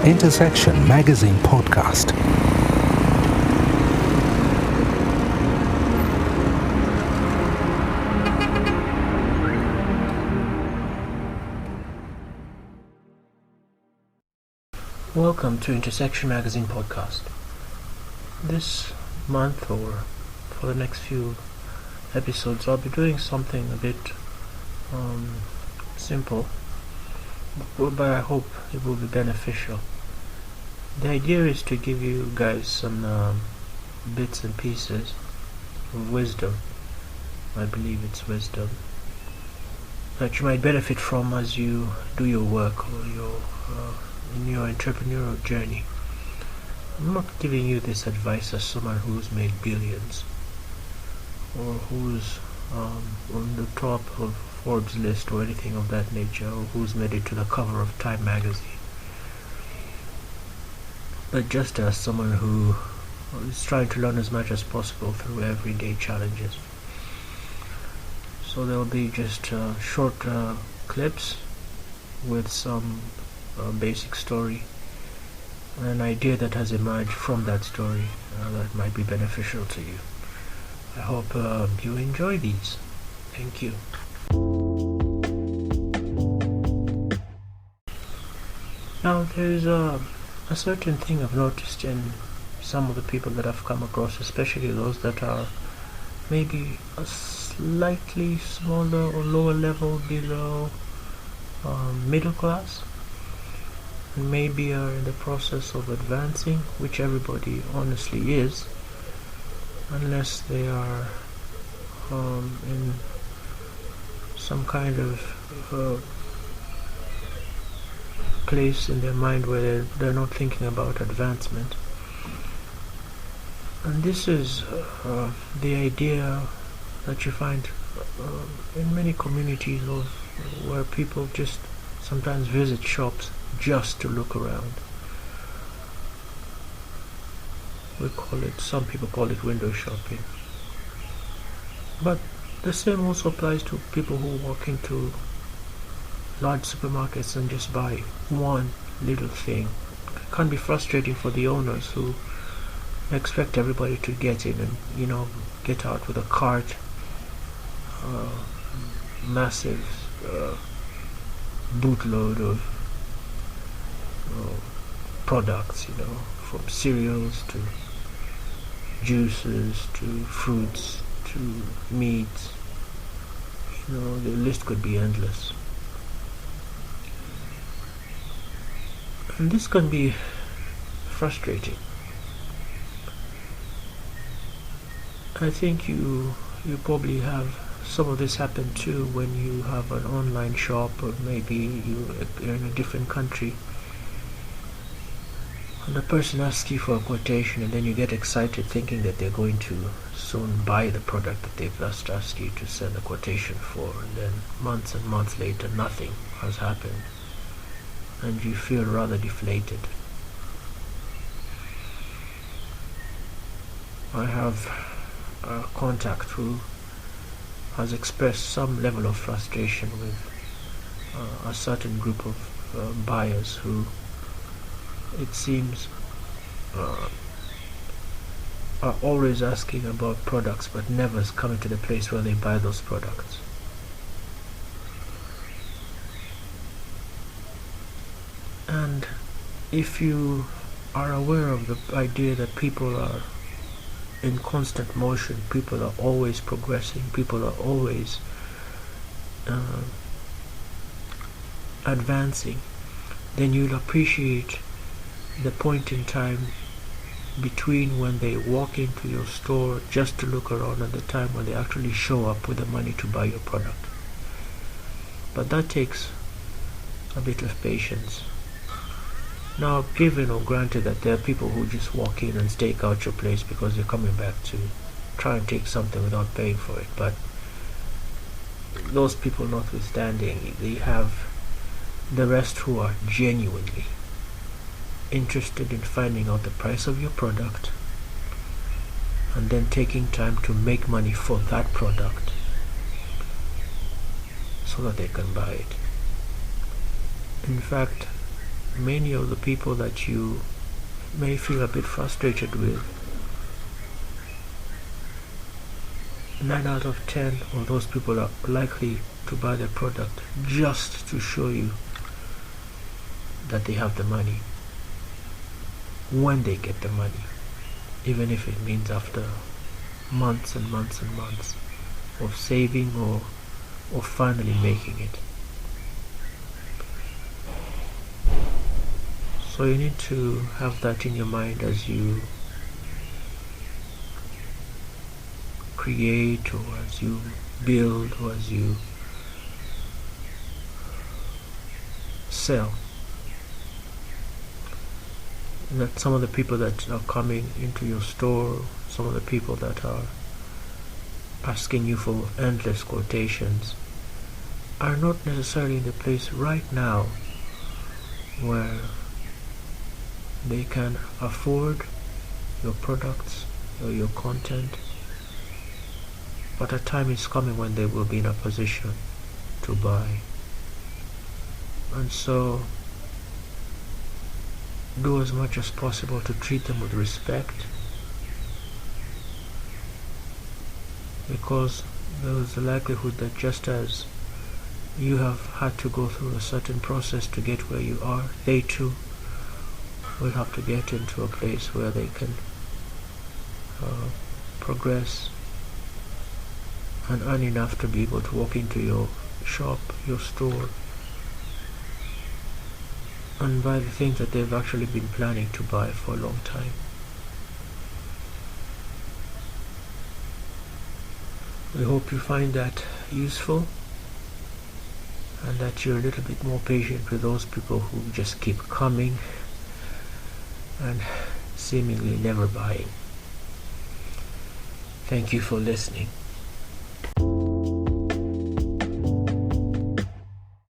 Intersection Magazine Podcast. Welcome to Intersection Magazine Podcast. This month, or for the next few episodes, I'll be doing something a bit simple, but I hope it will be beneficial. The idea is to give you guys some bits and pieces of wisdom. I believe it's wisdom that you might benefit from as you do your work or in your entrepreneurial journey. I'm not giving you this advice as someone who's made billions or who's on the top of Forbes list or anything of that nature, or who's made it to the cover of Time magazine, but just as someone who is trying to learn as much as possible through everyday challenges. So there will be just short clips with some basic story and an idea that has emerged from that story that might be beneficial to you. I hope you enjoy these. Thank you. Now there's a certain thing I've noticed in some of the people that I've come across, especially those that are maybe a slightly smaller or lower level below middle class, and maybe are in the process of advancing, which everybody honestly is, unless they are in some kind of place in their mind where they're not thinking about advancement. And this is the idea that you find in many communities of where people just sometimes visit shops just to look around. Some people call it window shopping. But the same also applies to people who walk into large supermarkets and just buy one little thing. It can be frustrating for the owners who expect everybody to get in and get out with a cart, massive bootload of products, from cereals to juices to fruits to meats. The list could be endless. And this can be frustrating. I think you probably have some of this happen too when you have an online shop, or maybe you're in a different country and the person asks you for a quotation, and then you get excited thinking that they're going to soon buy the product that they've just asked you to send a quotation for, and then months and months later nothing has happened and you feel rather deflated. I have a contact who has expressed some level of frustration with a certain group of buyers who, it seems, are always asking about products but never coming to the place where they buy those products. And if you are aware of the idea that people are in constant motion, people are always progressing, people are always advancing, then you'll appreciate the point in time between when they walk into your store just to look around and the time when they actually show up with the money to buy your product. But that takes a bit of patience. Now, given or granted that there are people who just walk in and stake out your place because they're coming back to try and take something without paying for it, but those people notwithstanding, they have the rest who are genuinely interested in finding out the price of your product and then taking time to make money for that product so that they can buy it. In fact, many of the people that you may feel a bit frustrated with, 9 out of 10 of those people are likely to buy the product just to show you that they have the money when they get the money, even if it means after months and months and months of saving or finally making it. So you need to have that in your mind as you create, or as you build, or as you sell. That some of the people that are coming into your store, some of the people that are asking you for endless quotations, are not necessarily in the place right now where they can afford your products or your content, but a time is coming when they will be in a position to buy. And so do as much as possible to treat them with respect, because there is a likelihood that just as you have had to go through a certain process to get where you are, they too will have to get into a place where they can progress and earn enough to be able to walk into your shop, your store, and buy the things that they've actually been planning to buy for a long time. We hope you find that useful, and that you're a little bit more patient with those people who just keep coming and seemingly never buying. Thank you for listening.